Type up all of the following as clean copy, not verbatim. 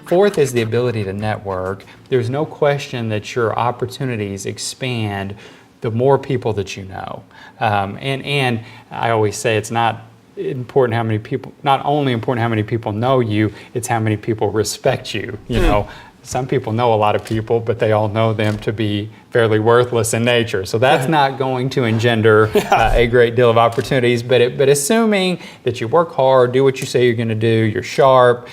Fourth is the ability to network. There's no question that your opportunities expand the more people that you know. And I always say it's not important how many people, not only important how many people know you, it's how many people respect you. You know, some people know a lot of people, but they all know them to be fairly worthless in nature. So that's not going to engender a great deal of opportunities. But assuming that you work hard, do what you say you're going to do, you're sharp,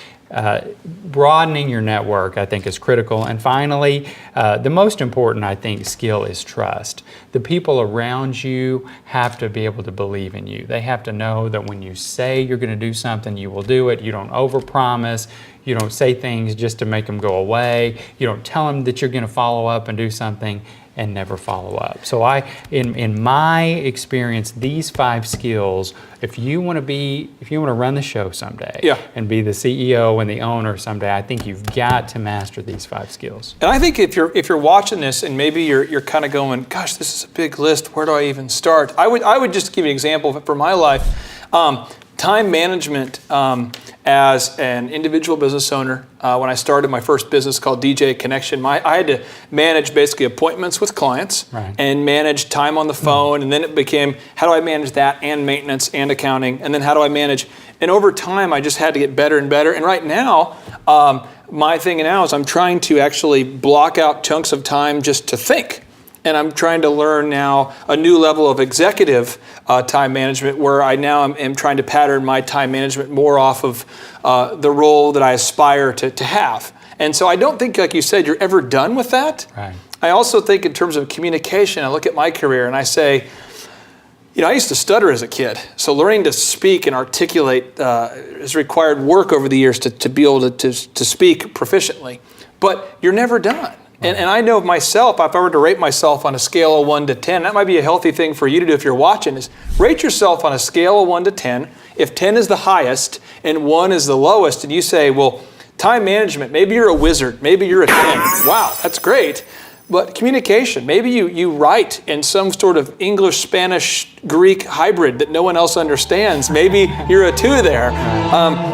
broadening your network, I think, is critical. And finally, the most important, I think, skill is trust. The people around you have to be able to believe in you. They have to know that when you say you're going to do something, you will do it. You don't overpromise. You don't say things just to make them go away. You don't tell them that you're going to follow up and do something and never follow up. So in my experience, these 5 skills, if you want to run the show someday and be the CEO and the owner someday, I think you've got to master these 5 skills. And I think if you're watching this and maybe you're kind of going, gosh, this is a big list, where do I even start? I would just give you an example for my life. Time management as an individual business owner. When I started my first business called DJ Connection, I had to manage basically appointments with clients and manage time on the phone. And then it became, how do I manage that and maintenance and accounting? And then how do I manage? And over time, I just had to get better and better. And right now, my thing now is I'm trying to actually block out chunks of time just to think. And I'm trying to learn now a new level of executive time management, where I now am trying to pattern my time management more off of the role that I aspire to have. And so I don't think, like you said, you're ever done with that. Right. I also think in terms of communication, I look at my career and I say, I used to stutter as a kid. So learning to speak and articulate has required work over the years to be able to speak proficiently. But you're never done. And I know of myself, if I were to rate myself on a scale of 1 to 10, that might be a healthy thing for you to do if you're watching, is rate yourself on a scale of 1 to 10. If 10 is the highest and 1 is the lowest, and you say, well, time management, maybe you're a wizard, maybe you're a 10. Wow, that's great. But communication, maybe you write in some sort of English, Spanish, Greek hybrid that no one else understands. Maybe you're a 2 there.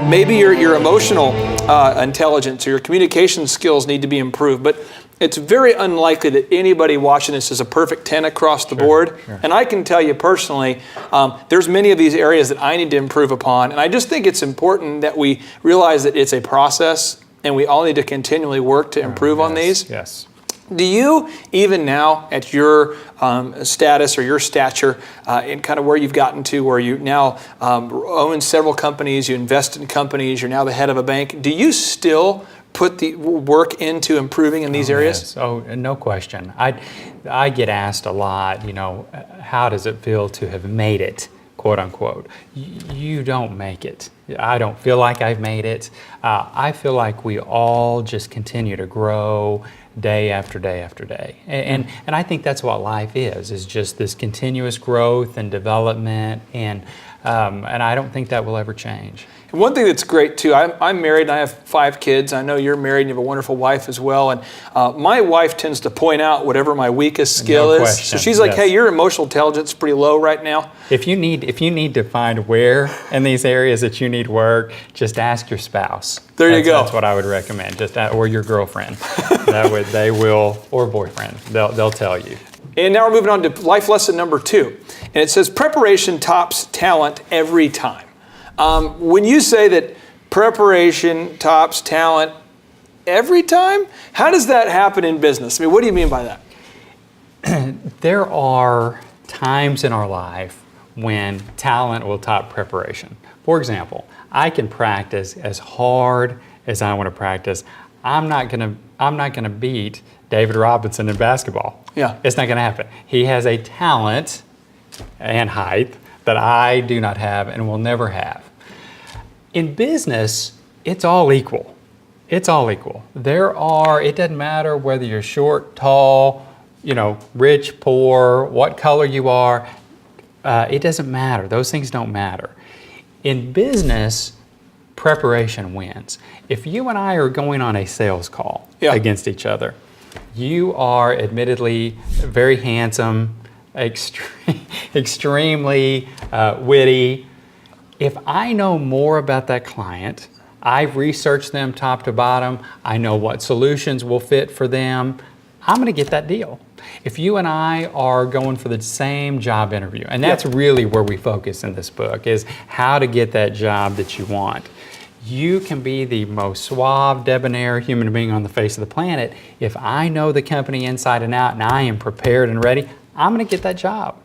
Maybe your emotional intelligence or your communication skills need to be improved. But it's very unlikely that anybody watching this is a perfect 10 across the board. Sure. And I can tell you personally, there's many of these areas that I need to improve upon. And I just think it's important that we realize that it's a process and we all need to continually work to improve on these. Yes. Do you, even now at your status or your stature, in kind of where you've gotten to, where you now own several companies, you invest in companies, you're now the head of a bank, do you still put the work into improving in these areas? Yes. Oh, no question. I get asked a lot, how does it feel to have made it, quote unquote? You don't make it. I don't feel like I've made it. I feel like we all just continue to grow day after day after day. And I think that's what life is just this continuous growth and development, and I don't think that will ever change. And one thing that's great too, I'm married and I have 5 kids. I know you're married and you have a wonderful wife as well. And my wife tends to point out whatever my weakest skill is. So she's like, hey, your emotional intelligence is pretty low right now. If you need to find where in these areas that you need work, just ask your spouse. There you go. That's what I would recommend. Or your girlfriend. They will, or boyfriend. They'll tell you. And now we're moving on to life lesson number 2. And it says preparation tops talent every time. When you say that preparation tops talent every time, how does that happen in business? I mean, what do you mean by that? There are times in our life when talent will top preparation. For example, I can practice as hard as I want to practice. I'm not gonna beat David Robinson in basketball. Yeah. It's not gonna happen. He has a talent and height that I do not have and will never have. In business, it's all equal. It's all equal. It doesn't matter whether you're short, tall, rich, poor, what color you are. It doesn't matter. Those things don't matter. In business, preparation wins. If you and I are going on a sales call against each other, you are admittedly very handsome, extremely witty. If I know more about that client, I've researched them top to bottom, I know what solutions will fit for them, I'm going to get that deal. If you and I are going for the same job interview, and that's really where we focus in this book, is how to get that job that you want. You can be the most suave, debonair human being on the face of the planet. If I know the company inside and out and I am prepared and ready, I'm going to get that job.